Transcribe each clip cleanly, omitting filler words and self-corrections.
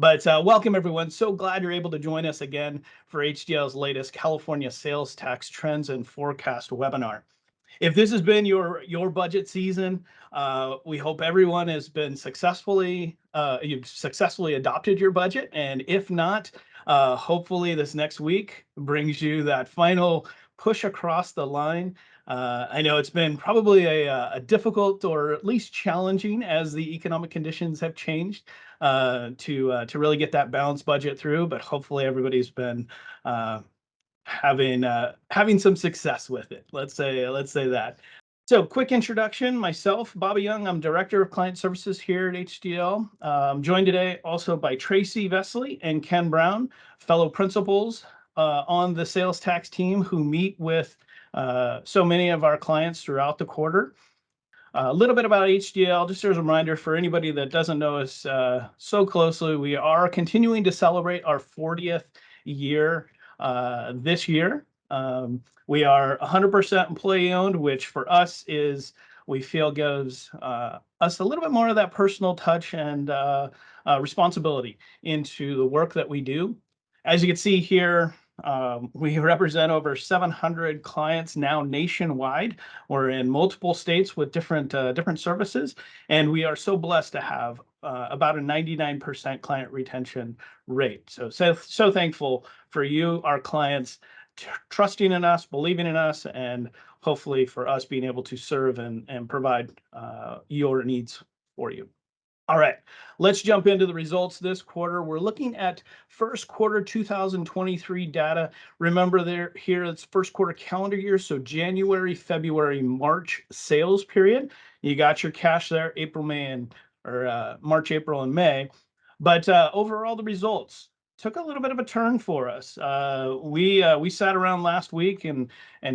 But welcome, everyone. So glad you're able to join us again for HDL's latest California sales tax trends and forecast webinar. If this has been your budget season, we hope everyone has been you've successfully adopted your budget. And if not, hopefully this next week brings you that final push across the line. I know it's been probably a difficult or at least challenging as the economic conditions have changed to really get that balanced budget through, but hopefully everybody's been having some success with it. Let's say that. So, quick introduction. Myself, Bobby Young. I'm Director of Client Services here at HDL. Joined today also by Tracy Vesley and Ken Brown, fellow principals on the sales tax team who meet with so many of our clients throughout the quarter. A little bit about HDL, just as a reminder for anybody that doesn't know us so closely, we are continuing to celebrate our 40th year this year. We are 100% employee owned, which for us is, we feel gives us a little bit more of that personal touch and responsibility into the work that we do. As you can see here, we represent over 700 clients now nationwide. We're in multiple states with different services, and we are so blessed to have about a 99% client retention rate. So thankful for you, our clients, trusting in us, believing in us, and hopefully for us being able to serve and provide your needs for you. All right, let's jump into the results this quarter. We're looking at first quarter 2023 data. Remember here, it's first quarter calendar year, so January, February, March sales period. You got your cash there, March, April, and May. But overall, the results took a little bit of a turn for us. We sat around last week and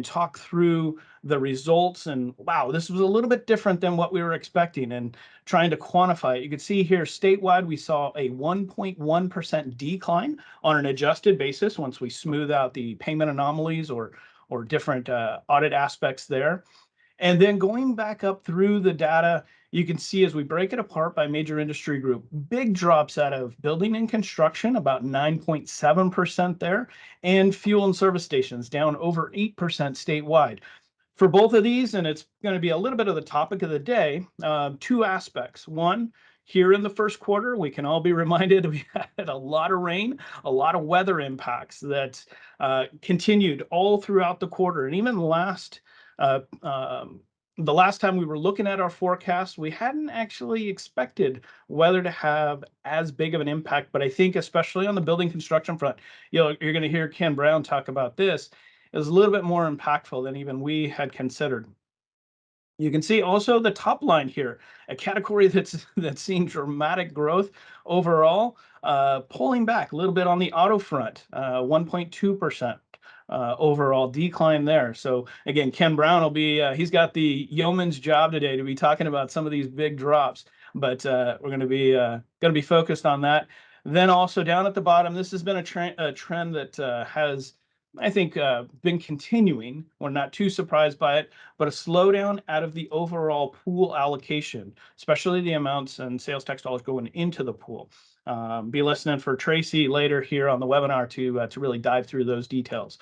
talked through the results, and wow, this was a little bit different than what we were expecting and trying to quantify it. You can see here statewide we saw a 1.1% decline on an adjusted basis once we smooth out the payment anomalies or different audit aspects there. And then going back up through the data, you can see as we break it apart by major industry group, big drops out of building and construction, about 9.7% there, and fuel and service stations down over 8% statewide. For both of these, and it's going to be a little bit of the topic of the day, two aspects. One, here in the first quarter, we can all be reminded we had a lot of rain, a lot of weather impacts that continued all throughout the quarter. And even the last time we were looking at our forecast, we hadn't actually expected weather to have as big of an impact. But I think especially on the building construction front, you're going to hear Ken Brown talk about this, it was a little bit more impactful than even we had considered. You can see also the top line here, a category that's seen dramatic growth overall, pulling back a little bit on the auto front, 1.2%. Overall decline there. So again, Ken Brown will be, he's got the yeoman's job today to be talking about some of these big drops, but we're going to be focused on that. Then also down at the bottom, this has been a trend that has, I think, been continuing. We're not too surprised by it, but a slowdown out of the overall pool allocation, especially the amounts and sales tax dollars going into the pool. Be listening for Tracy later here on the webinar to really dive through those details.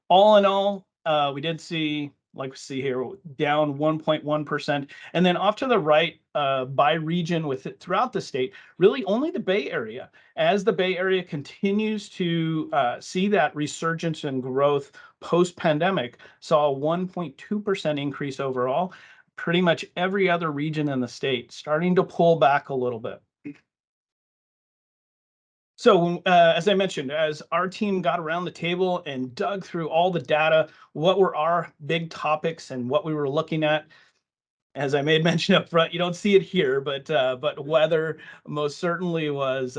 All in all, we did see, like we see here, down 1.1%. And then off to the right, by region throughout the state, really only the Bay Area. As the Bay Area continues to see that resurgence and growth post-pandemic, saw a 1.2% increase overall. Pretty much every other region in the state starting to pull back a little bit. So as I mentioned, as our team got around the table and dug through all the data, what were our big topics and what we were looking at, as I made mention up front, you don't see it here, but weather most certainly was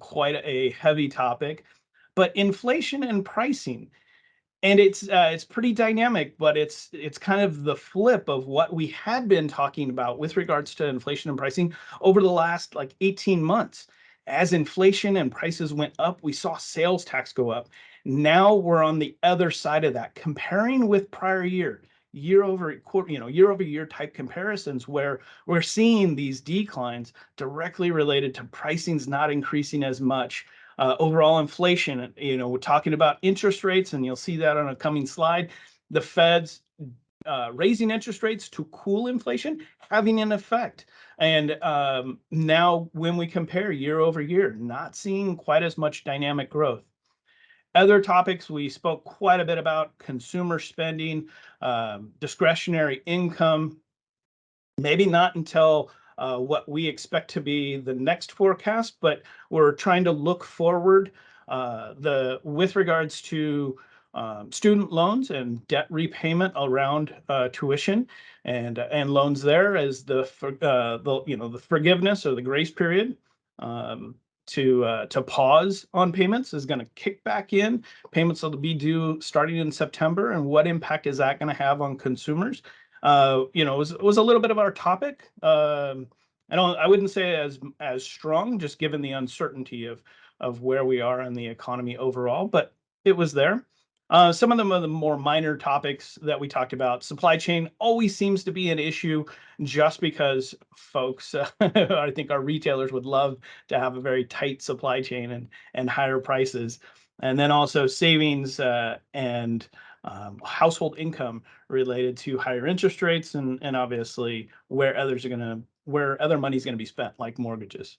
quite a heavy topic. But inflation and pricing, and it's pretty dynamic, but it's kind of the flip of what we had been talking about with regards to inflation and pricing over the last 18 months. As inflation and prices went up, we saw sales tax go up. Now we're on the other side of that, comparing with prior year. year over quarter, year over year type comparisons where we're seeing these declines directly related to pricing's not increasing as much. Overall inflation, we're talking about interest rates, and you'll see that on a coming slide. The Fed's raising interest rates to cool inflation having an effect. And now when we compare year over year, not seeing quite as much dynamic growth. Other topics we spoke quite a bit about: consumer spending, discretionary income, maybe not until what we expect to be the next forecast, but we're trying to look forward with regards to student loans and debt repayment around tuition and loans there as the forgiveness or the grace period to pause on payments is going to kick back in. Payments will be due starting in September, and what impact is that going to have on consumers? It was a little bit of our topic. I wouldn't say as strong, just given the uncertainty of where we are in the economy overall, but it was there. Some of them are the more minor topics that we talked about. Supply chain always seems to be an issue, just because folks, I think our retailers would love to have a very tight supply chain and higher prices. And then also savings and household income related to higher interest rates and obviously where other money is going to be spent, like mortgages.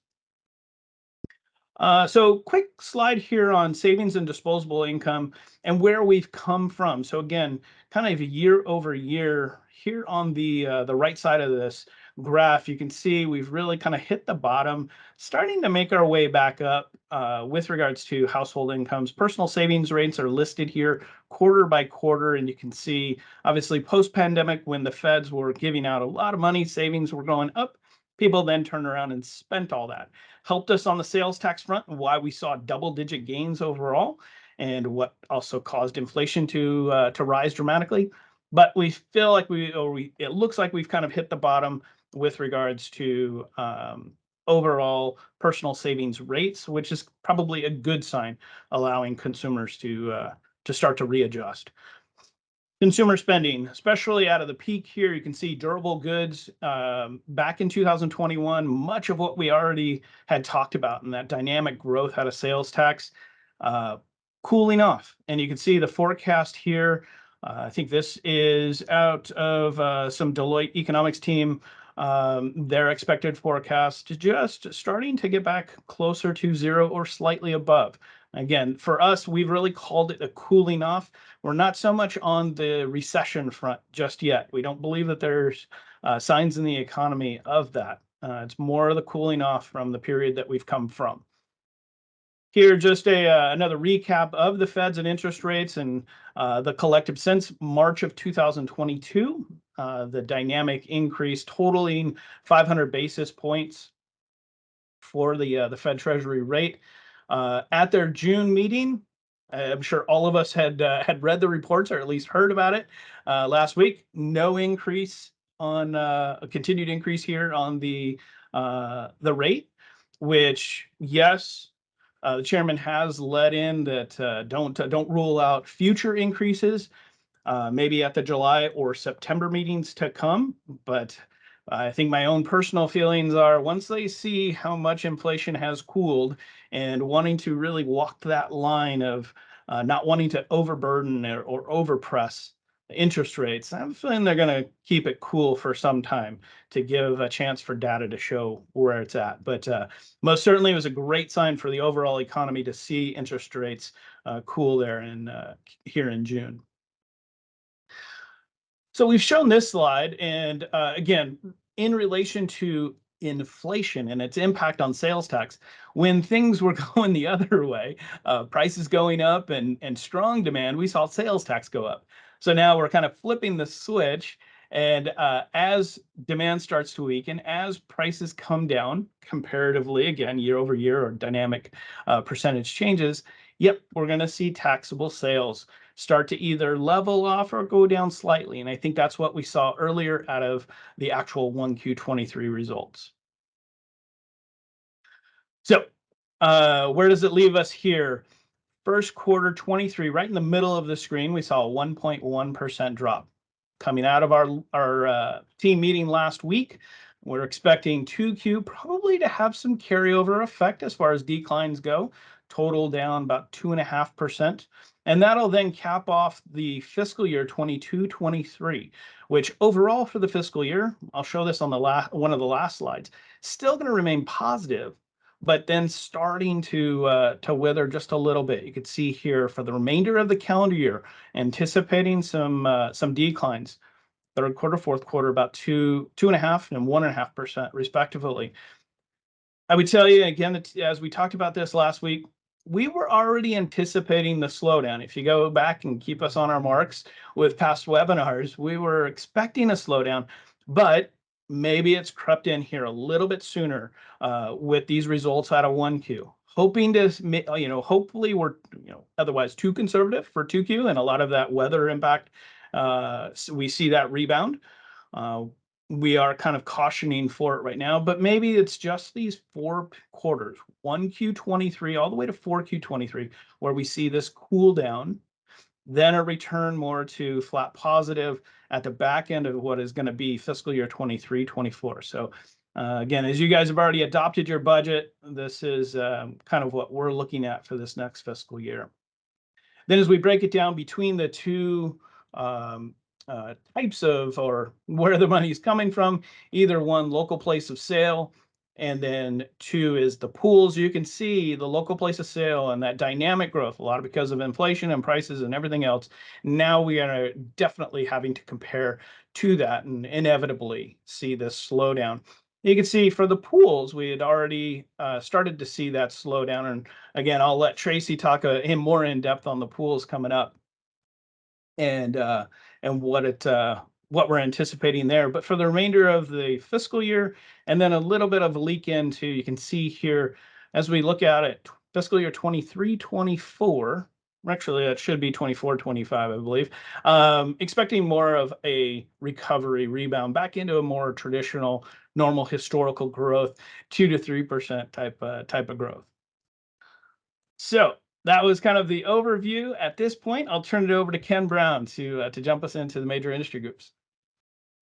So quick slide here on savings and disposable income and where we've come from. So again, kind of year over year here on the right side of this graph, you can see we've really kind of hit the bottom, starting to make our way back up with regards to household incomes. Personal savings rates are listed here quarter by quarter, and you can see obviously post-pandemic, when the feds were giving out a lot of money, savings were going up. People then turned around and spent all that. Helped us on the sales tax front, and why we saw double-digit gains overall, and what also caused inflation to rise dramatically. But we feel like it looks like we've kind of hit the bottom with regards to overall personal savings rates, which is probably a good sign, allowing consumers to start to readjust. Consumer spending, especially out of the peak here, you can see durable goods back in 2021, much of what we already had talked about in that dynamic growth out of sales tax cooling off. And you can see the forecast here. I think this is out of some Deloitte economics team, their expected forecast just starting to get back closer to zero or slightly above. Again, for us, we've really called it a cooling off. We're not so much on the recession front just yet. We don't believe that there's signs in the economy of that. It's more of the cooling off from the period that we've come from. Here, just another recap of the Feds and interest rates and the collective since March of 2022, the dynamic increase totaling 500 basis points for the Fed Treasury rate. At their June meeting, I'm sure all of us had read the reports or at least heard about it last week. No increase on a continued increase here on the rate, which yes, the chairman has let in that don't rule out future increases, maybe at the July or September meetings to come, but I think my own personal feelings are, once they see how much inflation has cooled and wanting to really walk that line of not wanting to overburden or overpress interest rates, I'm feeling they're going to keep it cool for some time to give a chance for data to show where it's at. But most certainly, it was a great sign for the overall economy to see interest rates cool there here in June. So we've shown this slide, and again, in relation to inflation and its impact on sales tax, when things were going the other way, prices going up and strong demand, we saw sales tax go up. So now we're kind of flipping the switch, and as demand starts to weaken, as prices come down comparatively, again, year over year or dynamic percentage changes, yep, we're going to see taxable sales start to either level off or go down slightly. And I think that's what we saw earlier out of the actual 1Q23 results. So where does it leave us here? First quarter 23, right in the middle of the screen, we saw a 1.1% drop. coming out of our team meeting last week. We're expecting 2Q probably to have some carryover effect as far as declines go, total down about 2.5%. And that'll then cap off the fiscal year 22-23, which overall for the fiscal year, I'll show this on the one of the last slides, still going to remain positive, but then starting to wither just a little bit. You could see here for the remainder of the calendar year, anticipating some declines. Third quarter, fourth quarter, about 2.5% and 1.5% respectively. I would tell you again that as we talked about this last week, we were already anticipating the slowdown. If you go back and keep us on our marks with past webinars, we were expecting a slowdown, but maybe it's crept in here a little bit sooner with these results out of 1Q. Hoping to, hopefully we're, otherwise too conservative for 2Q, and a lot of that weather impact, so we see that rebound. We are kind of cautioning for it right now, but maybe it's just these 4 quarters, 1Q23 all the way to 4Q23, where we see this cool down, then a return more to flat positive at the back end of what is going to be fiscal year 23-24. So again, as you guys have already adopted your budget, this is kind of what we're looking at for this next fiscal year. Then as we break it down between the two types of, or where the money is coming from, either one, local place of sale, and then 2 is the pools. You can see the local place of sale and that dynamic growth, a lot of because of inflation and prices and everything else. Now we are definitely having to compare to that and inevitably see this slowdown. You can see for the pools, we had already started to see that slowdown. And again, I'll let Tracy talk more in depth on the pools coming up and what we're anticipating there. But for the remainder of the fiscal year, and then a little bit of a leak into, you can see here as we look at it, fiscal year 23-24. Actually, that should be 24-25, I believe. Expecting more of a recovery rebound back into a more traditional, normal historical growth, 2 to 3% type of growth. So that was kind of the overview. At this point, I'll turn it over to Ken Brown to jump us into the major industry groups.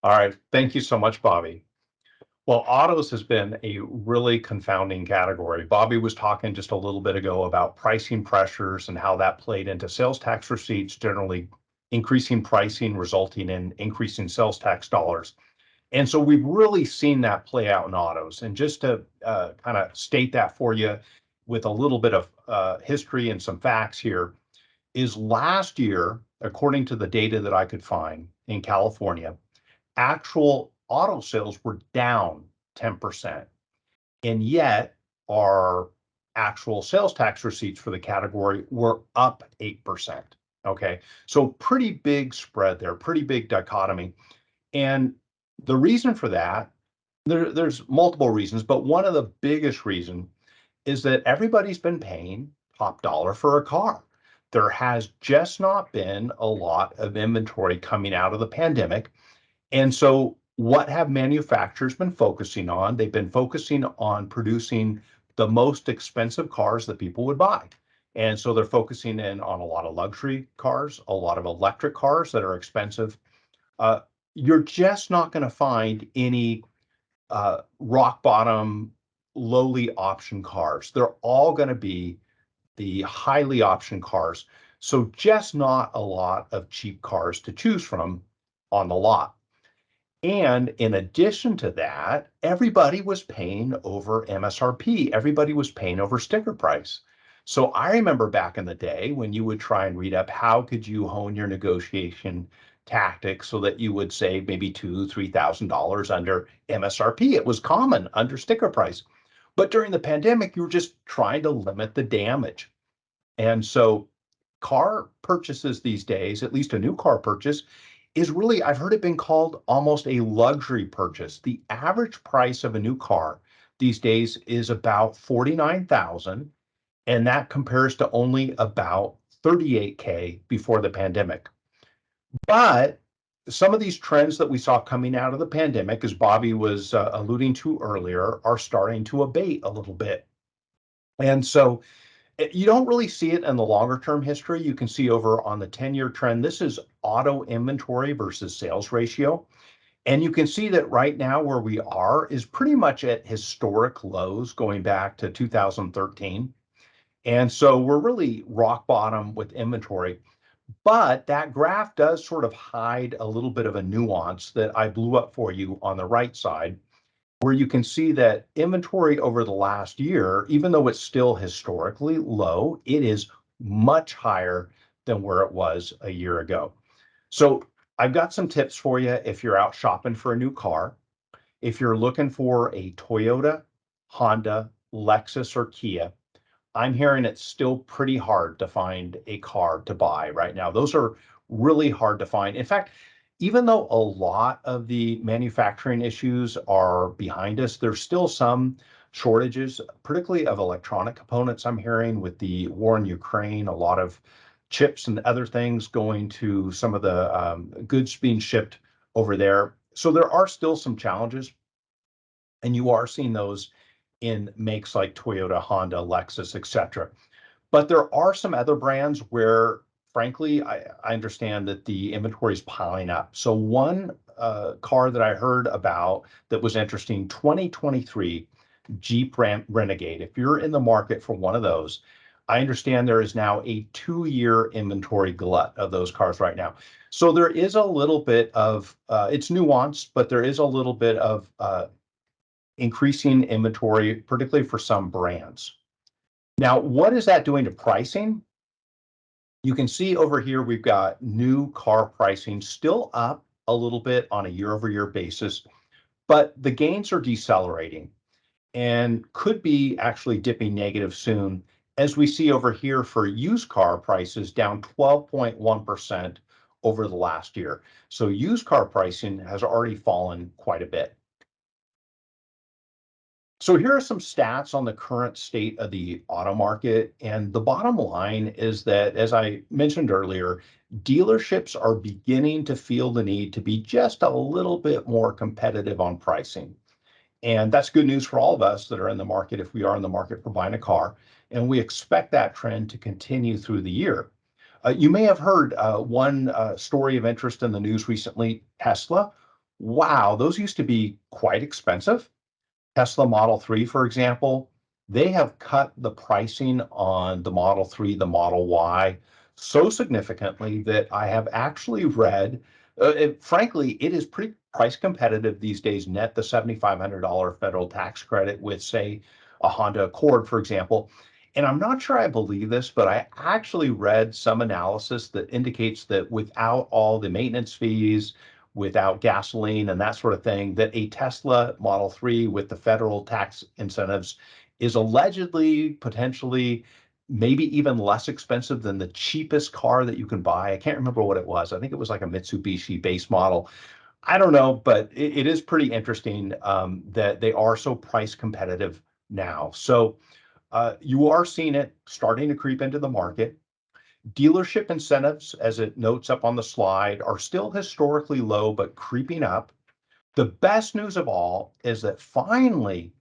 All right. Thank you so much, Bobby. Well, autos has been a really confounding category. Bobby was talking just a little bit ago about pricing pressures and how that played into sales tax receipts, generally increasing pricing, resulting in increasing sales tax dollars. And so we've really seen that play out in autos. And just to kind of state that for you with a little bit of history and some facts here, is last year, according to the data that I could find in California, actual auto sales were down 10%. And yet our actual sales tax receipts for the category were up 8%. Okay, so pretty big spread there, pretty big dichotomy. And the reason for that, there's multiple reasons, but one of the biggest reasons is that everybody's been paying top dollar for a car. There has just not been a lot of inventory coming out of the pandemic. And so what have manufacturers been focusing on? They've been focusing on producing the most expensive cars that people would buy. And so they're focusing in on a lot of luxury cars, a lot of electric cars that are expensive. You're just not going to find any rock bottom, lowly option cars. They're all going to be the highly optioned cars. So just not a lot of cheap cars to choose from on the lot. And in addition to that, everybody was paying over MSRP. Everybody was paying over sticker price. So I remember back in the day when you would try and read up how could you hone your negotiation tactics so that you would save maybe $2,000-$3,000 under MSRP. It was common under sticker price. But during the pandemic, you were just trying to limit the damage. And so car purchases these days, at least a new car purchase, is really, I've heard it been called almost a luxury purchase. The average price of a new car these days is about $49,000, and that compares to only about $38K before the pandemic. But some of these trends that we saw coming out of the pandemic, as Bobby was alluding to earlier, are starting to abate a little bit. And so You don't really see it in the longer term history. You can see over on the 10-year trend, this is auto inventory versus sales ratio. And you can see that right now where we are is pretty much at historic lows going back to 2013. And so we're really rock bottom with inventory. But that graph does sort of hide a little bit of a nuance that I blew up for you on the right side, where you can see that inventory over the last year, even though it's still historically low, it is much higher than where it was a year ago. So I've got some tips for you if you're out shopping for a new car. If you're looking for a Toyota, Honda, Lexus, or Kia, I'm hearing it's still pretty hard to find a car to buy right now. Those are really hard to find. In fact, even though a lot of the manufacturing issues are behind us, there's still some shortages, particularly of electronic components. I'm hearing with the war in Ukraine, a lot of chips and other things going to some of the goods being shipped over there. So there are still some challenges, and you are seeing those in makes like Toyota, Honda, Lexus, etc. But there are some other brands where, frankly, I understand that the inventory is piling up. So one car that I heard about that was interesting, 2023 Jeep Renegade. If you're in the market for one of those, I understand there is now a 2-year inventory glut of those cars right now. So there is a little bit of, it's nuanced, but there is a little bit of increasing inventory, particularly for some brands. Now, what is that doing to pricing? You can see over here, we've got new car pricing still up a little bit on a year-over-year basis, but the gains are decelerating and could be actually dipping negative soon, as we see over here for used car prices down 12.1% over the last year. So used car pricing has already fallen quite a bit. So here are some stats on the current state of the auto market. And the bottom line is that, as I mentioned earlier, dealerships are beginning to feel the need to be just a little bit more competitive on pricing. And that's good news for all of us that are in the market if we are in the market for buying a car. And we expect that trend to continue through the year. You may have heard one story of interest in the news recently, Tesla. Wow, those used to be quite expensive. Tesla Model 3, for example, they have cut the pricing on the Model 3, the Model Y so significantly that I have actually read, frankly, it is pretty price competitive these days, net the $7,500 federal tax credit with, say, a Honda Accord, for example. And I'm not sure I believe this, but I actually read some analysis that indicates that without all the maintenance fees, without gasoline and that sort of thing, that a Tesla Model 3 with the federal tax incentives is allegedly, potentially, maybe even less expensive than the cheapest car that you can buy. I can't remember what it was. I think it was like a Mitsubishi base model. I don't know, but it is pretty interesting that they are so price competitive now. So you are seeing it starting to creep into the market. Dealership incentives, as it notes up on the slide, are still historically low, but creeping up. The best news of all is that finally,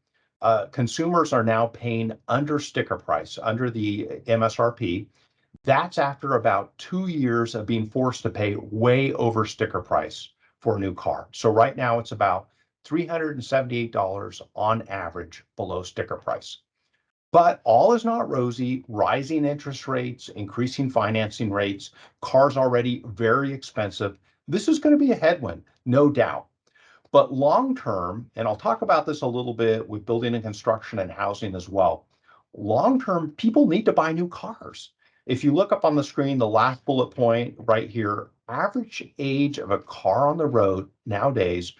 consumers are now paying under sticker price, under the MSRP. That's after about 2 years of being forced to pay way over sticker price for a new car. So right now it's about $378 on average below sticker price. But all is not rosy. Rising interest rates, increasing financing rates, cars already very expensive. This is going to be a headwind, no doubt. But long term, and I'll talk about this a little bit with building and construction and housing as well. Long term, people need to buy new cars. If you look up on the screen, the last bullet point right here, average age of a car on the road nowadays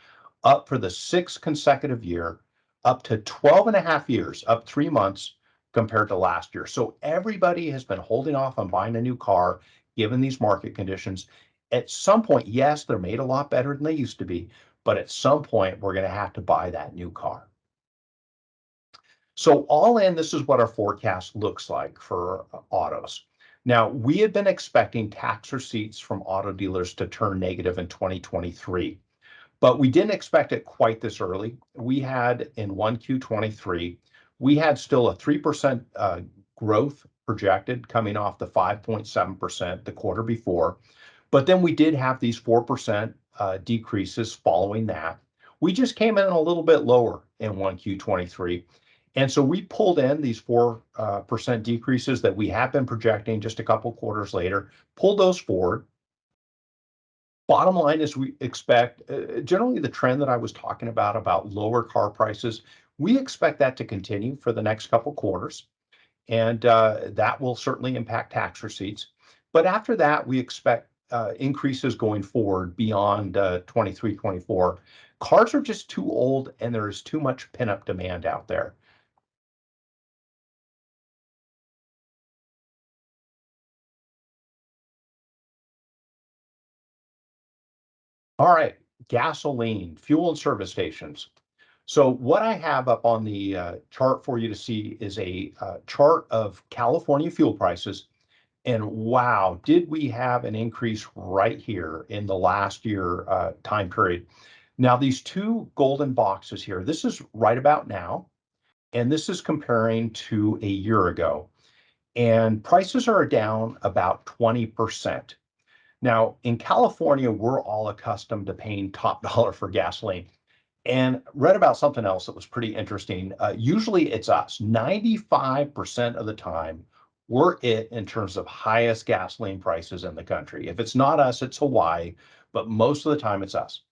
up for the 6th consecutive year, up to 12 and a half years, up 3 months compared to last year. So everybody has been holding off on buying a new car given these market conditions. At some point, yes, they're made a lot better than they used to be, but at some point, we're going to have to buy that new car. So all in, this is what our forecast looks like for autos. Now, we had been expecting tax receipts from auto dealers to turn negative in 2023, but we didn't expect it quite this early. We had in 1Q23, we had still a 3% growth projected coming off the 5.7% the quarter before. But then we did have these 4% decreases following that. We just came in a little bit lower in 1Q23. And so we pulled in these 4% decreases that we have been projecting just a couple quarters later, pulled those forward. Bottom line is we expect generally the trend that I was talking about lower car prices, we expect that to continue for the next couple quarters. And that will certainly impact tax receipts. But after that, we expect increases going forward beyond 23, 24. Cars are just too old and there is too much pent-up demand out there. All right, gasoline, fuel and service stations. So what I have up on the chart for you to see is a chart of California fuel prices. And wow, did we have an increase right here in the last year time period. Now, these two golden boxes here, this is right about now, and this is comparing to a year ago. And prices are down about 20%. Now, in California, we're all accustomed to paying top dollar for gasoline. And read about something else that was pretty interesting. Usually it's us. 95% of the time, we're it in terms of highest gasoline prices in the country. If it's not us, it's Hawaii, but most of the time it's us.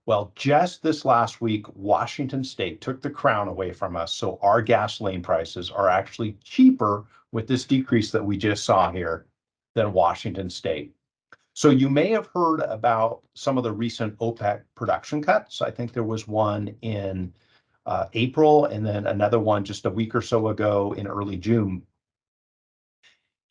Well, just this last week, Washington State took the crown away from us. So our gasoline prices are actually cheaper with this decrease that we just saw here than Washington State. So you may have heard about some of the recent OPEC production cuts. I think there was one in April and then another one just a week or so ago in early June.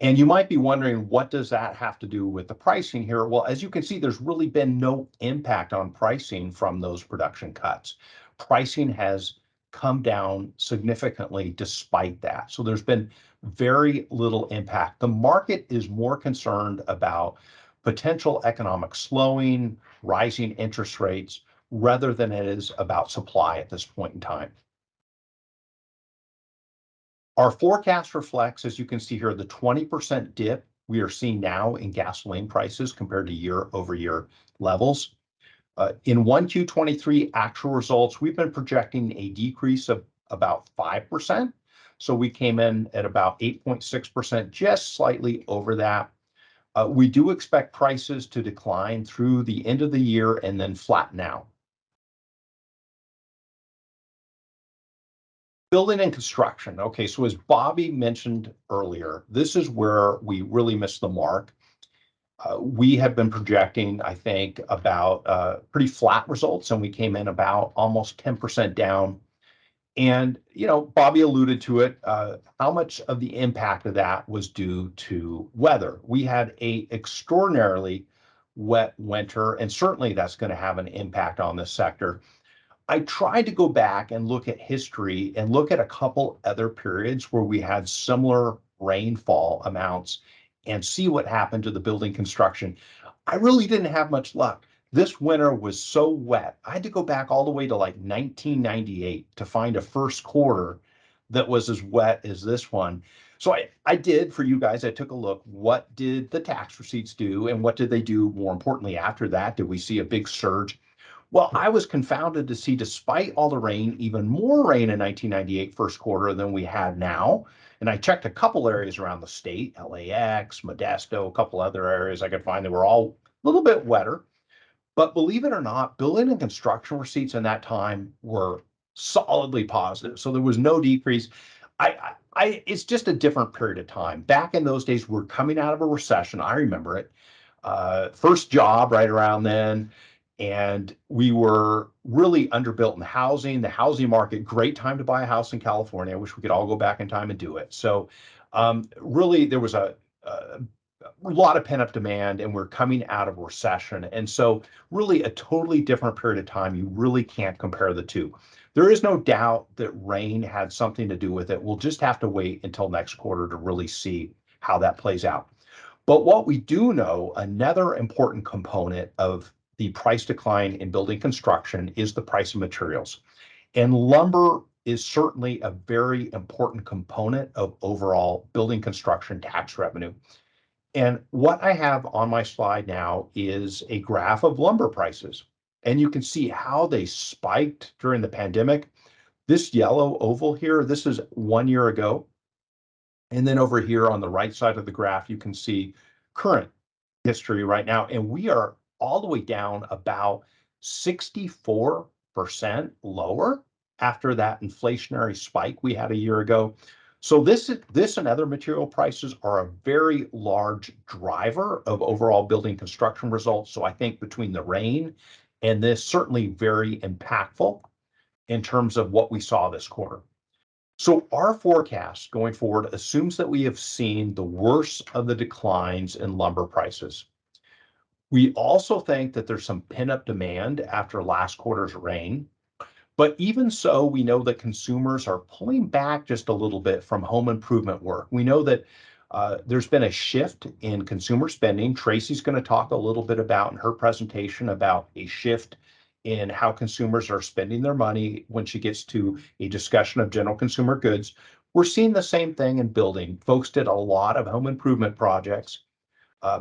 And you might be wondering, what does that have to do with the pricing here? Well, as you can see, there's really been no impact on pricing from those production cuts. Pricing has come down significantly despite that. So there's been very little impact. The market is more concerned about potential economic slowing, rising interest rates, rather than it is about supply at this point in time. Our forecast reflects, as you can see here, the 20% dip we are seeing now in gasoline prices compared to year-over-year levels. In 1Q23 actual results, we've been projecting a decrease of about 5%. So we came in at about 8.6%, just slightly over that. We do expect prices to decline through the end of the year and then flatten out. Building and construction. Okay, so as Bobby mentioned earlier, this is where we really missed the mark. We have been projecting, I think, about pretty flat results, and we came in about almost 10% down. And, you know, Bobby alluded to it, how much of the impact of that was due to weather. We had a extraordinarily wet winter, and certainly that's going to have an impact on this sector. I tried to go back and look at history and look at a couple other periods where we had similar rainfall amounts and see what happened to the building construction. I really didn't have much luck. This winter was so wet. I had to go back all the way to like 1998 to find a first quarter that was as wet as this one. So I did, for you guys, I took a look. What did the tax receipts do? And what did they do more importantly after that? Did we see a big surge? Well, I was confounded to see, despite all the rain, even more rain in 1998 first quarter than we had now. And I checked a couple areas around the state, LAX, Modesto, a couple other areas I could find that were all a little bit wetter. But believe it or not, building and construction receipts in that time were solidly positive. So there was no decrease. It's just a different period of time. Back in those days, we're coming out of a recession. I remember it. First job right around then. And we were really underbuilt in housing, the housing market, great time to buy a house in California. I wish we could all go back in time and do it. So really, there was a lot of pent-up demand, and we're coming out of a recession. And so really a totally different period of time. You really can't compare the two. There is no doubt that rain had something to do with it. We'll just have to wait until next quarter to really see how that plays out. But what we do know, another important component of the price decline in building construction is the price of materials. And lumber is certainly a very important component of overall building construction tax revenue. And what I have on my slide now is a graph of lumber prices. And you can see how they spiked during the pandemic. This yellow oval here, this is 1 year ago. And then over here on the right side of the graph, you can see current history right now. And we are all the way down about 64% lower after that inflationary spike we had a year ago. So this and other material prices are a very large driver of overall building construction results. So I think between the rain and this, certainly very impactful in terms of what we saw this quarter. So our forecast going forward assumes that we have seen the worst of the declines in lumber prices. We also think that there's some pent-up demand after last quarter's rain. But even so, we know that consumers are pulling back just a little bit from home improvement work. We know that there's been a shift in consumer spending. Tracy's going to talk a little bit about in her presentation about a shift in how consumers are spending their money when she gets to a discussion of general consumer goods. We're seeing the same thing in building. Folks did a lot of home improvement projects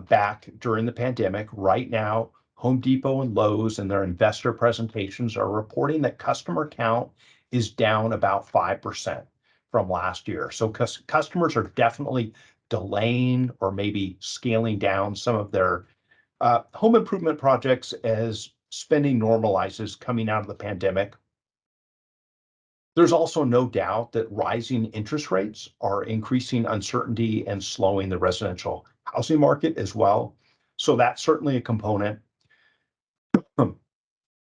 back during the pandemic. Right now, Home Depot and Lowe's in their investor presentations are reporting that customer count is down about 5% from last year. So customers are definitely delaying or maybe scaling down some of their home improvement projects as spending normalizes coming out of the pandemic. There's also no doubt that rising interest rates are increasing uncertainty and slowing the residential housing market as well. So that's certainly a component.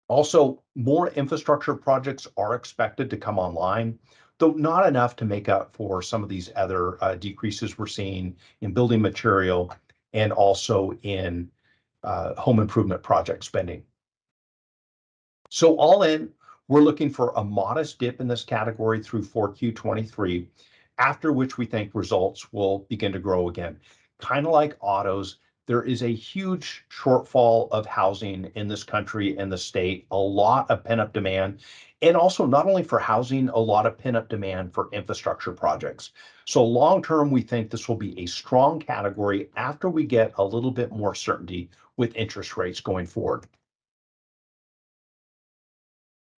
Also, more infrastructure projects are expected to come online, though not enough to make up for some of these other decreases we're seeing in building material and also in home improvement project spending. So all in, we're looking for a modest dip in this category through 4Q23, after which we think results will begin to grow again. Kind of like autos, there is a huge shortfall of housing in this country and the state, a lot of pent-up demand, and also not only for housing, a lot of pent-up demand for infrastructure projects. So long-term, we think this will be a strong category after we get a little bit more certainty with interest rates going forward.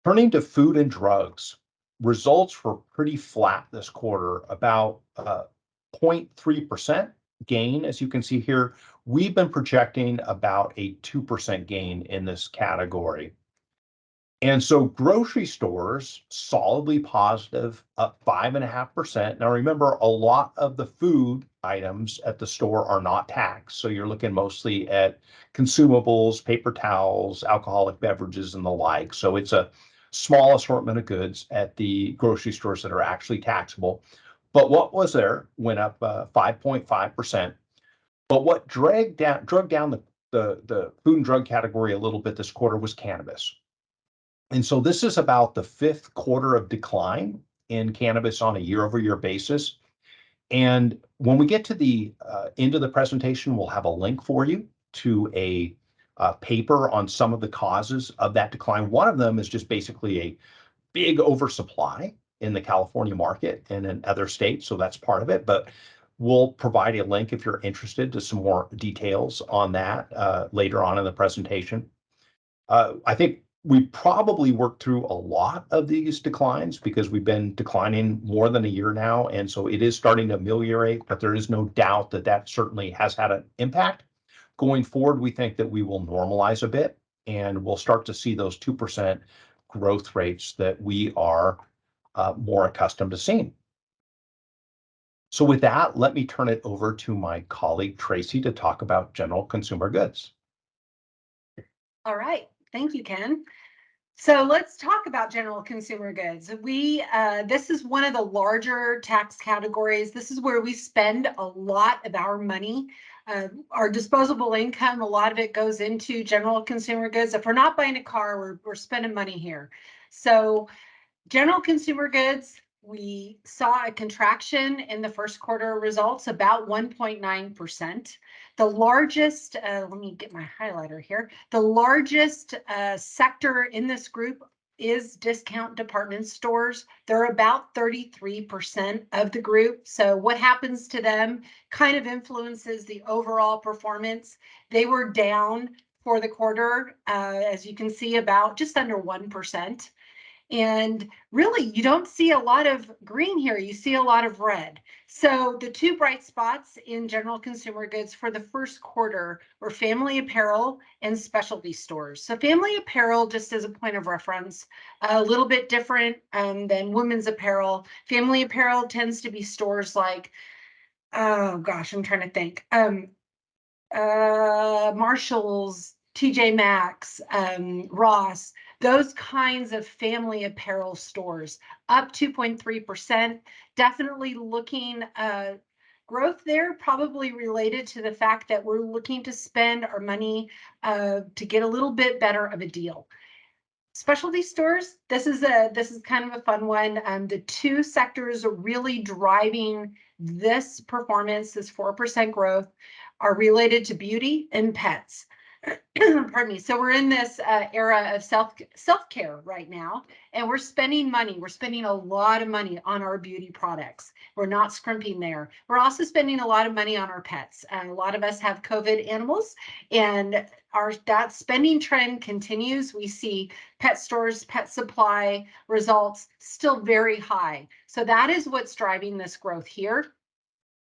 Turning to food and drugs, results were pretty flat this quarter, about 0.3% gain. As you can see here, we've been projecting about a 2% gain in this category. And so grocery stores, solidly positive, up 5.5%. Now remember, a lot of the food items at the store are not taxed. So you're looking mostly at consumables, paper towels, alcoholic beverages, and the like. So it's a small assortment of goods at the grocery stores that are actually taxable. But what was there went up 5.5%. But what drug down the food and drug category a little bit this quarter was cannabis. And so this is about the 5th quarter of decline in cannabis on a year-over-year basis. And when we get to the end of the presentation, we'll have a link for you to a paper on some of the causes of that decline. One of them is just basically a big oversupply in the California market and in other states. So that's part of it. But we'll provide a link if you're interested to some more details on that later on in the presentation. I think we probably worked through a lot of these declines because we've been declining more than a year now. And so it is starting to ameliorate, but there is no doubt that that certainly has had an impact. Going forward, we think that we will normalize a bit and we'll start to see those 2% growth rates that we are more accustomed to seeing. So with that, let me turn it over to my colleague, Tracy, to talk about general consumer goods. All right. Thank you, Ken. So let's talk about general consumer goods. This is one of the larger tax categories. This is where we spend a lot of our money. Our disposable income, a lot of it goes into general consumer goods. If we're not buying a car, we're spending money here. So general consumer goods, we saw a contraction in the first quarter results, about 1.9%. The largest, let me get my highlighter here. The largest sector in this group is discount department stores. They're about 33% of the group. So what happens to them kind of influences the overall performance. They were down for the quarter, as you can see, about just under 1%. And really, you don't see a lot of green here. You see a lot of red. So the two bright spots in general consumer goods for the first quarter were family apparel and specialty stores. So family apparel, just as a point of reference, a little bit different than women's apparel. Family apparel tends to be stores like, oh gosh, I'm trying to think. Marshalls, TJ Maxx, Ross, those kinds of family apparel stores, up 2.3%. Definitely looking growth there, probably related to the fact that we're looking to spend our money to get a little bit better of a deal. Specialty stores, this is kind of a fun one. The two sectors really driving this performance, this 4% growth, are related to beauty and pets. Pardon me. So we're in this era of self-care right now, and we're spending money. We're spending a lot of money on our beauty products. We're not scrimping there. We're also spending a lot of money on our pets. A lot of us have COVID animals, and that spending trend continues. We see pet stores, pet supply results still very high. So that is what's driving this growth here.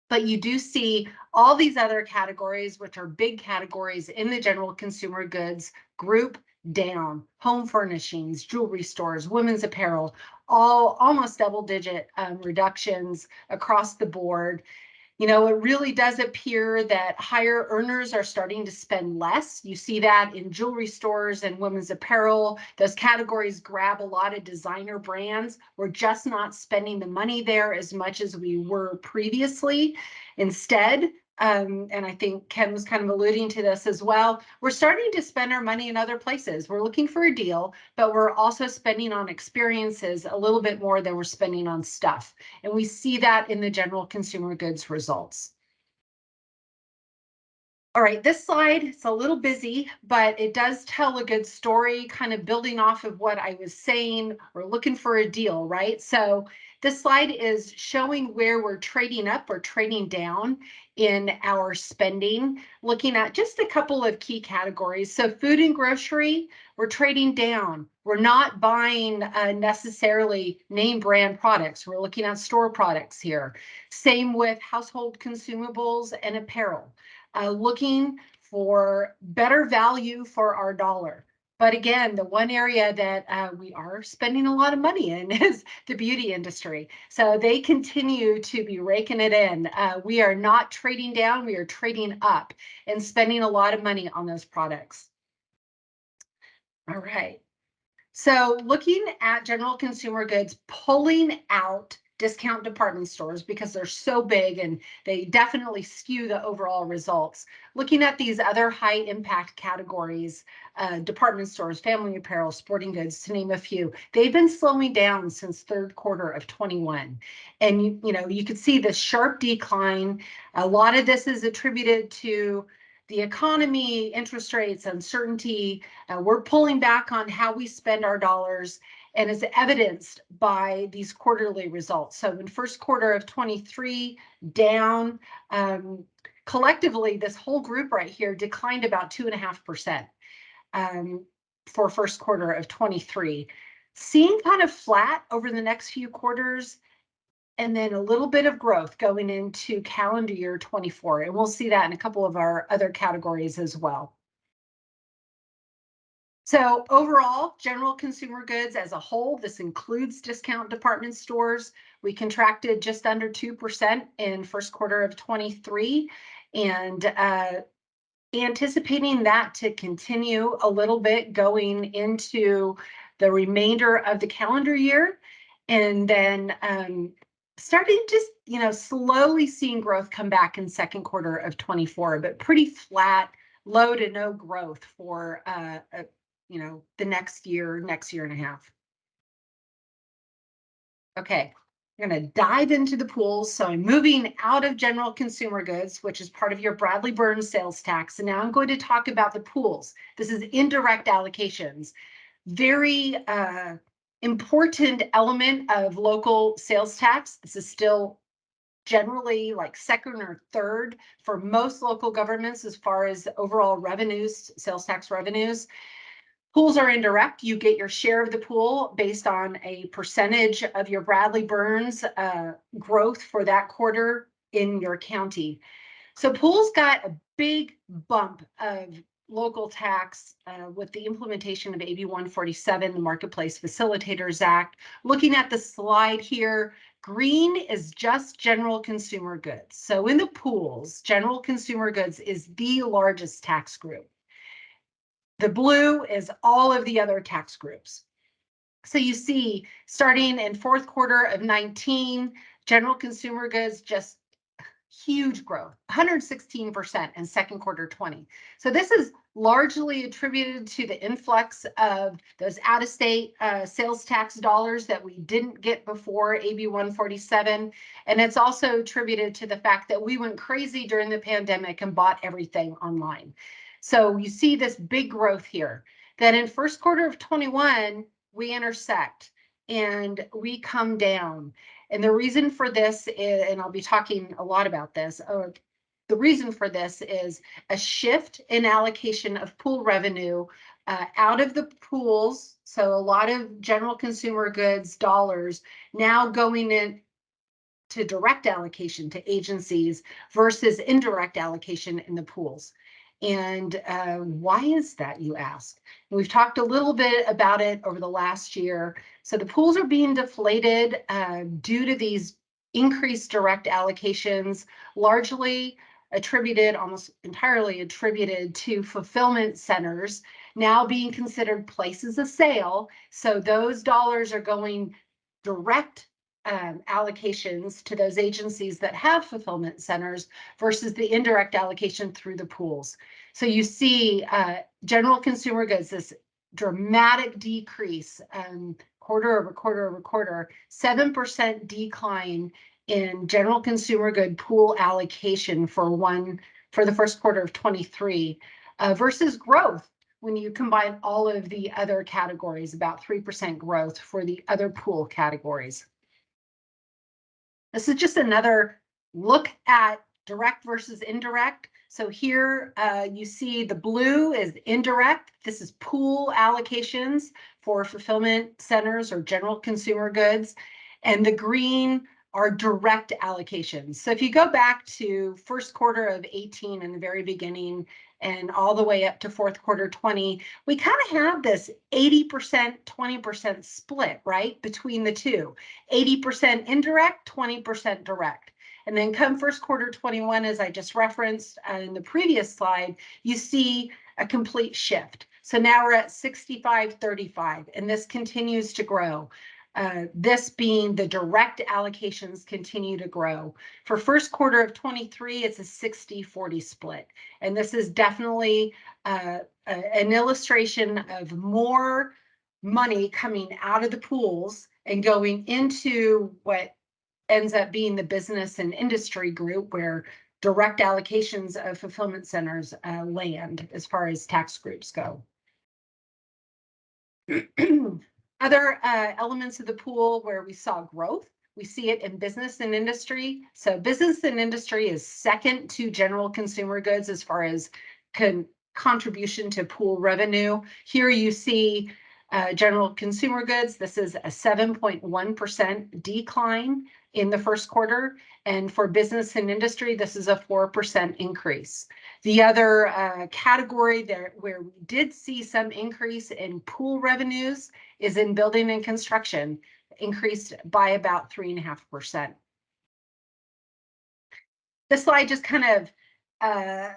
But you do see all these other categories, which are big categories in the general consumer goods group, down. Home furnishings, jewelry stores, women's apparel, all almost double-digit reductions across the board. You know, it really does appear that higher earners are starting to spend less. You see that in jewelry stores and women's apparel. Those categories grab a lot of designer brands. We're just not spending the money there as much as we were previously. Instead, and I think Ken was kind of alluding to this as well, we're starting to spend our money in other places. We're looking for a deal, but we're also spending on experiences a little bit more than we're spending on stuff. And we see that in the general consumer goods results. All right, this slide, it's a little busy, but it does tell a good story, kind of building off of what I was saying. We're looking for a deal, right? So this slide is showing where we're trading up or trading down in our spending, looking at just a couple of key categories. So food and grocery, we're trading down. We're not buying necessarily name brand products. We're looking at store products here. Same with household consumables and apparel. Looking for better value for our dollar. But again, the one area that we are spending a lot of money in is the beauty industry. So they continue to be raking it in. We are not trading down, we are trading up and spending a lot of money on those products. All right. So looking at general consumer goods, pulling out discount department stores because they're so big and they definitely skew the overall results. Looking at these other high impact categories, department stores, family apparel, sporting goods, to name a few, they've been slowing down since third quarter of 21. And you know, you could see this sharp decline. A lot of this is attributed to the economy, interest rates, uncertainty. We're pulling back on how we spend our dollars, and is evidenced by these quarterly results. So in first quarter of 23, down. Collectively, this whole group right here declined about 2.5% for first quarter of 23. Seeing kind of flat over the next few quarters, and then a little bit of growth going into calendar year 24. And we'll see that in a couple of our other categories as well. So overall, general consumer goods as a whole, this includes discount department stores. We contracted just under 2% in first quarter of 23, and anticipating that to continue a little bit going into the remainder of the calendar year. And then starting just, you know, slowly seeing growth come back in second quarter of 24, but pretty flat, low to no growth for you know, the next year and a half. Okay, I'm going to dive into the pools. So I'm moving out of general consumer goods, which is part of your Bradley-Burns sales tax. And now I'm going to talk about the pools. This is indirect allocations. very important element of local sales tax. This is still generally like second or third for most local governments as far as overall revenues, sales tax revenues. Pools are indirect. You get your share of the pool based on a percentage of your Bradley Burns growth for that quarter in your county. So pools got a big bump of local tax with the implementation of AB 147, the Marketplace Facilitators Act. Looking at the slide here, green is just general consumer goods. So in the pools, general consumer goods is the largest tax group. The blue is all of the other tax groups. So you see, starting in fourth quarter of 19, general consumer goods just huge growth, 116% in second quarter 20. So this is largely attributed to the influx of those out-of-state sales tax dollars that we didn't get before AB 147. And it's also attributed to the fact that we went crazy during the pandemic and bought everything online. So you see this big growth here. Then in first quarter of 21, we intersect and we come down. And the reason for this is, and I'll be talking a lot about this, the reason for this is a shift in allocation of pool revenue out of the pools. So a lot of general consumer goods dollars now going in to direct allocation to agencies versus indirect allocation in the pools. And why is that, you ask? And we've talked a little bit about it over the last year. So the pools are being deflated due to these increased direct allocations, largely attributed, almost entirely attributed to fulfillment centers now being considered places of sale. So those dollars are going direct allocations to those agencies that have fulfillment centers versus the indirect allocation through the pools. So you see general consumer goods, this dramatic decrease, quarter over quarter over quarter, 7% decline in general consumer good pool allocation for the first quarter of 23 versus growth when you combine all of the other categories, about 3% growth for the other pool categories. This is just another look at direct versus indirect. So here you see the blue is indirect. This is pool allocations for fulfillment centers or general consumer goods. And the green are direct allocations. So if you go back to first quarter of 18 in the very beginning and all the way up to fourth quarter 20, we kind of have this 80%, 20% split, right, between the two. 80% indirect, 20% direct. And then come first quarter 21, as I just referenced in the previous slide, you see a complete shift. So now we're at 65-35, and this continues to grow. This being the direct allocations continue to grow. For first quarter of 23, it's a 60-40 split. And this is definitely an illustration of more money coming out of the pools and going into what ends up being the business and industry group, where direct allocations of fulfillment centers land as far as tax groups go. Other elements of the pool where we saw growth, we see it in business and industry. So business and industry is second to general consumer goods as far as contribution to pool revenue. Here you see general consumer goods. This is a 7.1% decline in the first quarter. And for business and industry, this is a 4% increase. The other category there where we did see some increase in pool revenues is in building and construction, increased by about 3.5%. This slide just kind of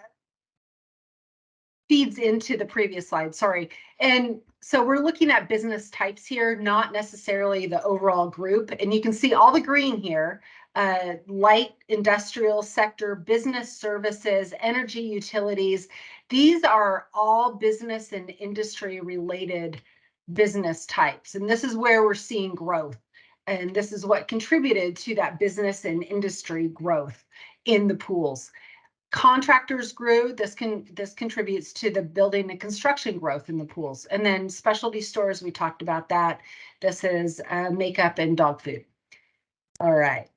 feeds into the previous slide, sorry. And so we're looking at business types here, not necessarily the overall group. And you can see all the green here, light industrial sector, business services, energy utilities. These are all business and industry related business types. And this is where we're seeing growth. And this is what contributed to that business and industry growth in the pools. Contractors grew. This contributes to the building and construction growth in the pools. And then specialty stores, we talked about that. This is makeup and dog food. All right.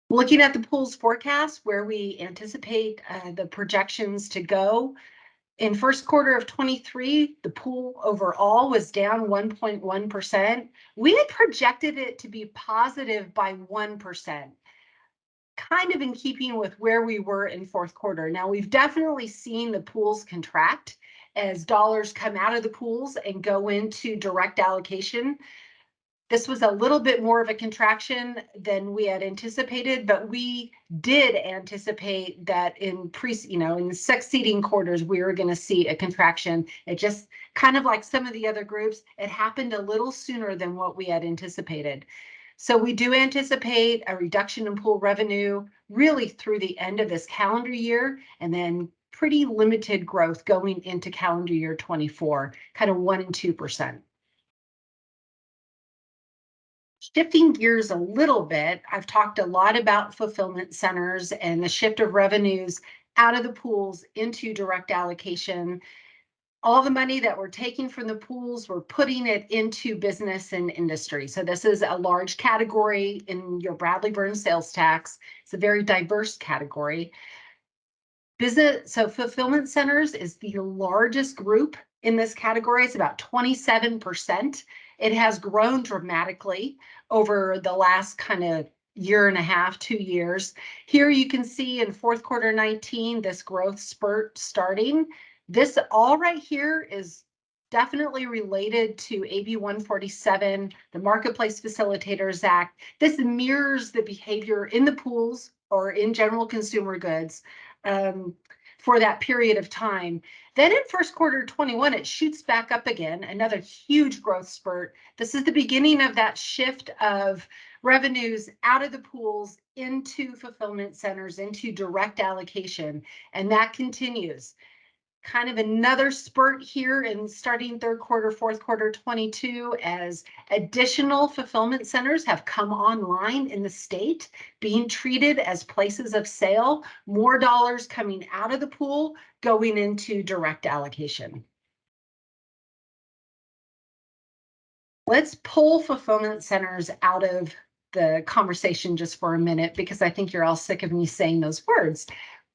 Looking at the pool's forecast, where we anticipate the projections to go. In first quarter of 23, the pool overall was down 1.1%. We had projected it to be positive by 1%. Kind of in keeping with where we were in fourth quarter. Now, we've definitely seen the pools contract as dollars come out of the pools and go into direct allocation. This was a little bit more of a contraction than we had anticipated, but we did anticipate that in in succeeding quarters, we were going to see a contraction. It just kind of like some of the other groups, it happened a little sooner than what we had anticipated. So we do anticipate a reduction in pool revenue really through the end of this calendar year, and then pretty limited growth going into calendar year 24, kind of 1 and 2%. Shifting gears a little bit, I've talked a lot about fulfillment centers and the shift of revenues out of the pools into direct allocation. All the money that we're taking from the pools, we're putting it into business and industry. So this is a large category in your Bradley-Burns sales tax. It's a very diverse category. So fulfillment centers is the largest group in this category. It's about 27%. It has grown dramatically over the last kind of year and a half, 2 years. Here you can see in fourth quarter 19, this growth spurt starting. This all right here is definitely related to AB 147, the Marketplace Facilitators Act. This mirrors the behavior in the pools or in general consumer goods for that period of time. Then in first quarter 21, it shoots back up again, another huge growth spurt. This is the beginning of that shift of revenues out of the pools into fulfillment centers, into direct allocation, and that continues. Kind of another spurt here in starting third quarter, fourth quarter 22, as additional fulfillment centers have come online in the state, being treated as places of sale, more dollars coming out of the pool, going into direct allocation. Let's pull fulfillment centers out of the conversation just for a minute, because I think you're all sick of me saying those words.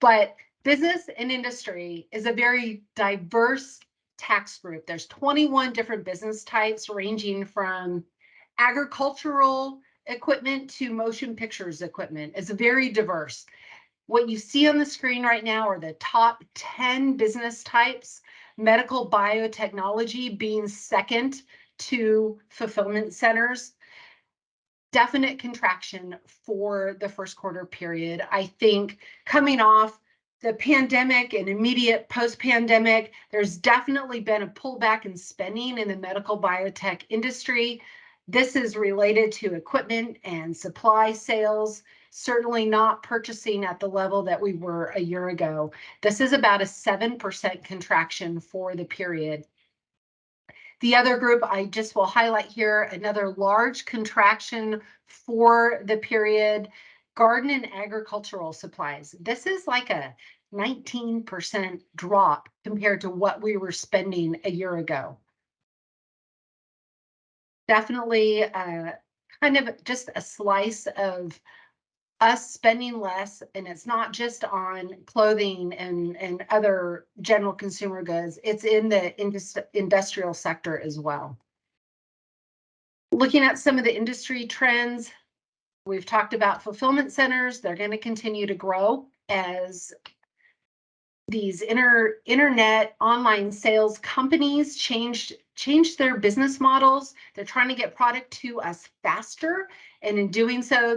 But business and industry is a very diverse tax group. There's 21 different business types ranging from agricultural equipment to motion pictures equipment. It's very diverse. What you see on the screen right now are the top 10 business types, medical biotechnology being second to fulfillment centers. Definite contraction for the first quarter period. I think coming off the pandemic and immediate post-pandemic, there's definitely been a pullback in spending in the medical biotech industry. This is related to equipment and supply sales, certainly not purchasing at the level that we were a year ago. This is about a 7% contraction for the period. The other group I just will highlight here, another large contraction for the period, garden and agricultural supplies. This is like a 19% drop compared to what we were spending a year ago. Definitely kind of just a slice of us spending less, and it's not just on clothing and other general consumer goods, it's in the industrial sector as well. Looking at some of the industry trends, we've talked about fulfillment centers. They're going to continue to grow as these internet online sales companies change their business models. They're trying to get product to us faster, and in doing so,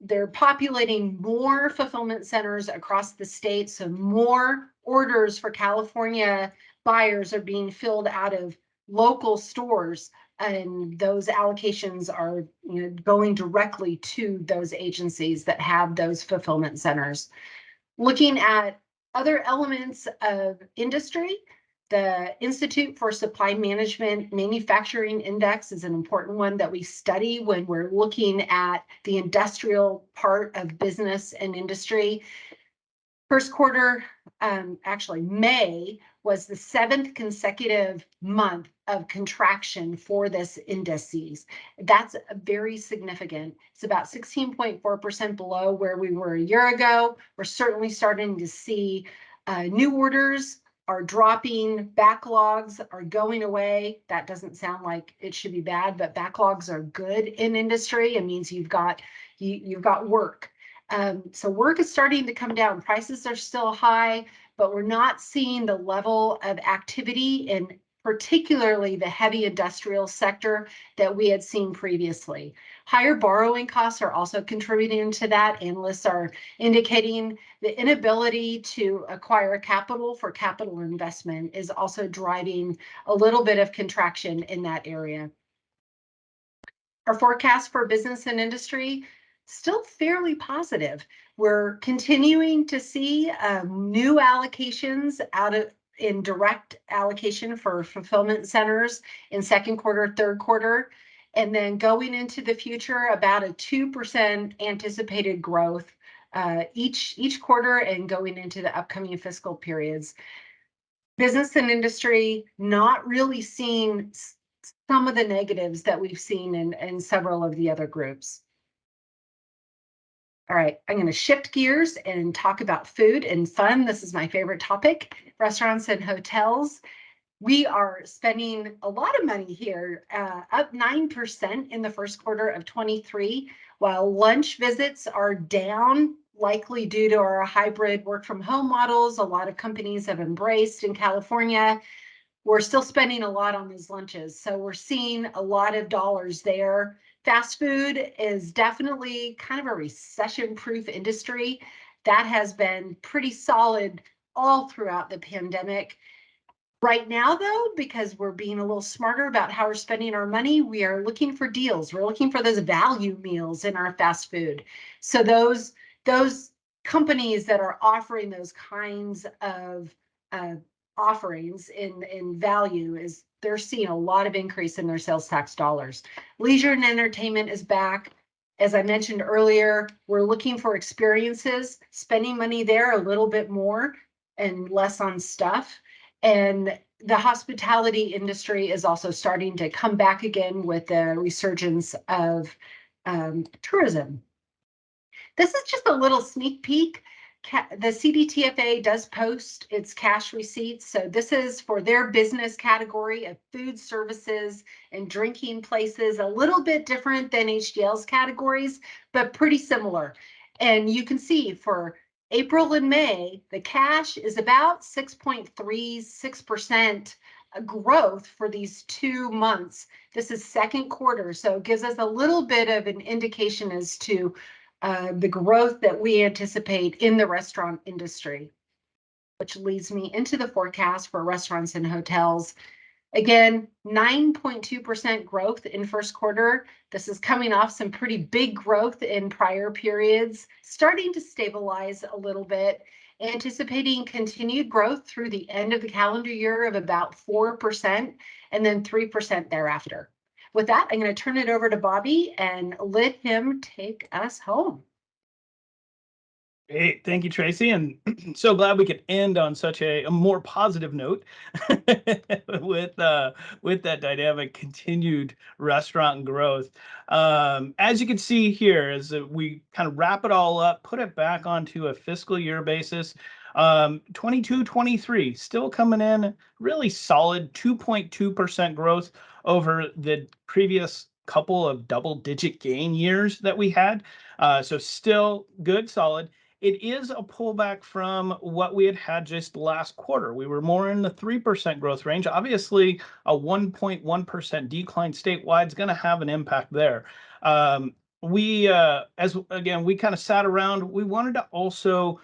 they're populating more fulfillment centers across the state, so more orders for California buyers are being filled out of local stores, and those allocations are going directly to those agencies that have those fulfillment centers. Looking at other elements of industry, the Institute for Supply Management Manufacturing Index is an important one that we study when we're looking at the industrial part of business and industry. First quarter, actually May was the 7th consecutive month of contraction for this indices. That's very significant. It's about 16.4% below where we were a year ago. We're certainly starting to see new orders are dropping, backlogs are going away. That doesn't sound like it should be bad, but backlogs are good in industry. It means you've got work. So work is starting to come down. Prices are still high, but we're not seeing the level of activity in particularly the heavy industrial sector that we had seen previously. Higher borrowing costs are also contributing to that. Analysts are indicating the inability to acquire capital for capital investment is also driving a little bit of contraction in that area. Our forecast for business and industry still fairly positive. We're continuing to see new allocations in direct allocation for fulfillment centers in second quarter, third quarter, and then going into the future, about a 2% anticipated growth each quarter and going into the upcoming fiscal periods. Business and industry not really seeing some of the negatives that we've seen in several of the other groups. All right, I'm going to shift gears and talk about food and fun. This is my favorite topic, restaurants and hotels. We are spending a lot of money here, up 9% in the first quarter of 23, while lunch visits are down, likely due to our hybrid work from home models. A lot of companies have embraced in California. We're still spending a lot on these lunches, so we're seeing a lot of dollars there. Fast food is definitely kind of a recession-proof industry. That has been pretty solid all throughout the pandemic. Right now, though, because we're being a little smarter about how we're spending our money, we are looking for deals. We're looking for those value meals in our fast food. So those companies that are offering those kinds of offerings in value, they're seeing a lot of increase in their sales tax dollars. Leisure and entertainment is back. As I mentioned earlier, we're looking for experiences, spending money there a little bit more and less on stuff. And the hospitality industry is also starting to come back again with the resurgence of tourism. This is just a little sneak peek. The CDTFA does post its cash receipts. So this is for their business category of food services and drinking places, a little bit different than HdLs categories, but pretty similar. And you can see for April and May, the cash is about 6.36% growth for these 2 months. This is second quarter, so it gives us a little bit of an indication as to the growth that we anticipate in the restaurant industry, which leads me into the forecast for restaurants and hotels. Again, 9.2% growth in first quarter. This is coming off some pretty big growth in prior periods, starting to stabilize a little bit, anticipating continued growth through the end of the calendar year of about 4% and then 3% thereafter. With that, I'm going to turn it over to Bobby and let him take us home. Hey, thank you, Tracy. And so glad we could end on such a more positive note with that dynamic continued restaurant growth. As you can see here, as we kind of wrap it all up, put it back onto a fiscal year basis, 22-23 still coming in really solid 2.2% growth over the previous couple of double-digit gain years that we had. So still good, solid. It is a pullback from what we had just last quarter. We were more in the 3% growth range. Obviously, a 1.1% decline statewide is going to have an impact there. We kind of sat around. We wanted to also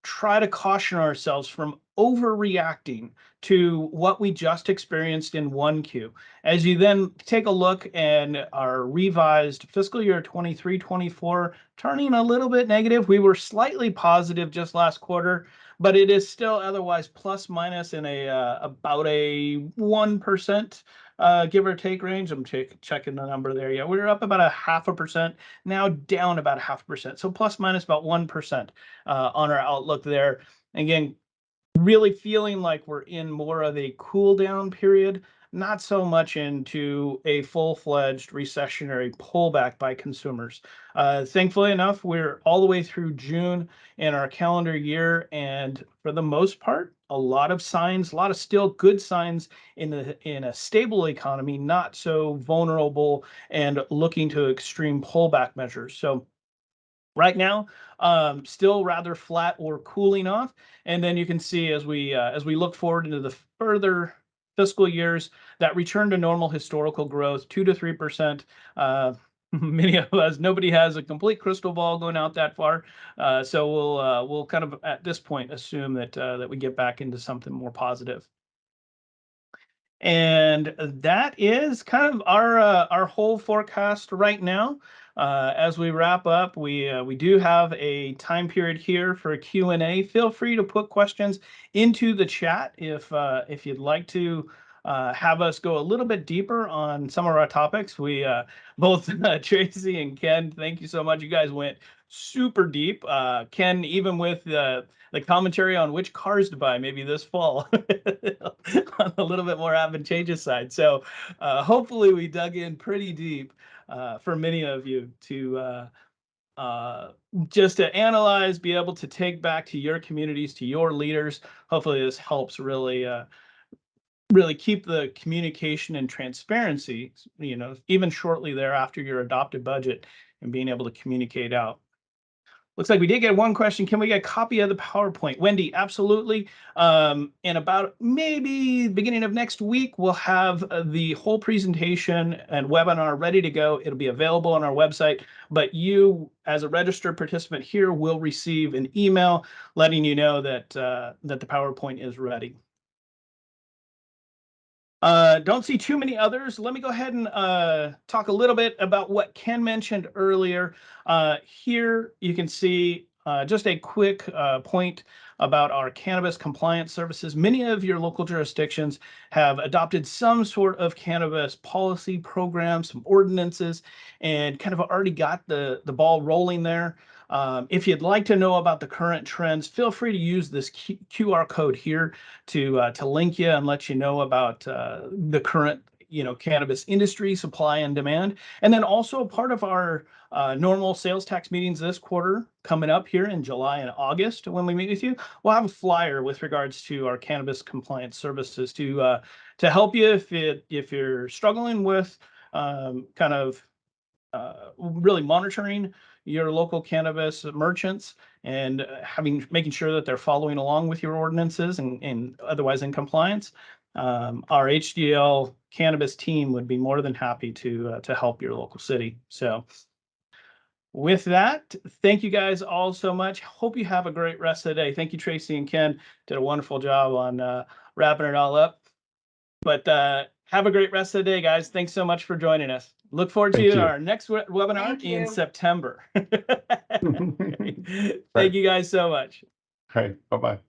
try to caution ourselves from overreacting to what we just experienced in 1Q. As you then take a look and our revised fiscal year 23-24 turning a little bit negative, we were slightly positive just last quarter, but it is still otherwise plus minus in a about a 1%. Give or take range. I'm checking the number there. Yeah, we're up about a 0.5%, now down about a 0.5%. So plus minus about 1% on our outlook there. Again, really feeling like we're in more of a cool down period, not so much into a full-fledged recessionary pullback by consumers. Thankfully enough, we're all the way through June in our calendar year, and for the most part, a lot of signs, a lot of still good signs in a stable economy, not so vulnerable and looking to extreme pullback measures. So right now, still rather flat or cooling off. And then you can see as we look forward into the further fiscal years, that return to normal historical growth, 2 to 3%. Many of us, nobody has a complete crystal ball going out that far, so we'll kind of at this point assume that we get back into something more positive. And that is kind of our whole forecast right now. As we wrap up, we do have a time period here for a Q&A. Feel free to put questions into the chat if you'd like to have us go a little bit deeper on some of our topics. We both Tracy and Ken, thank you so much. You guys went super deep. Ken, even with the commentary on which cars to buy maybe this fall on a little bit more advantageous side. So hopefully we dug in pretty deep for many of you to just to analyze, be able to take back to your communities, to your leaders. Hopefully this helps really really keep the communication and transparency, even shortly thereafter your adopted budget, and being able to communicate out. Looks like we did get one question. Can we get a copy of the PowerPoint? Wendy, absolutely. In about maybe beginning of next week, we'll have the whole presentation and webinar ready to go. It'll be available on our website, but you, as a registered participant here, will receive an email letting you know that the PowerPoint is ready. Don't see too many others. Let me go ahead and talk a little bit about what Ken mentioned earlier. Here you can see just a quick point about our cannabis compliance services. Many of your local jurisdictions have adopted some sort of cannabis policy program, some ordinances, and kind of already got the ball rolling there. If you'd like to know about the current trends, feel free to use this QR code here to link you and let you know about the current cannabis industry supply and demand. And then also part of our normal sales tax meetings this quarter coming up here in July and August when we meet with you, we'll have a flyer with regards to our cannabis compliance services to help you if you're struggling with kind of really monitoring your local cannabis merchants and making sure that they're following along with your ordinances and otherwise in compliance. Our HdL cannabis team would be more than happy to help your local city. So with that, thank you guys all so much. Hope you have a great rest of the day. Thank you, Tracy and Ken. Did a wonderful job on wrapping it all up. But have a great rest of the day, guys. Thanks so much for joining us. Look forward to our next webinar in September. Thank you guys so much. All right. Bye-bye.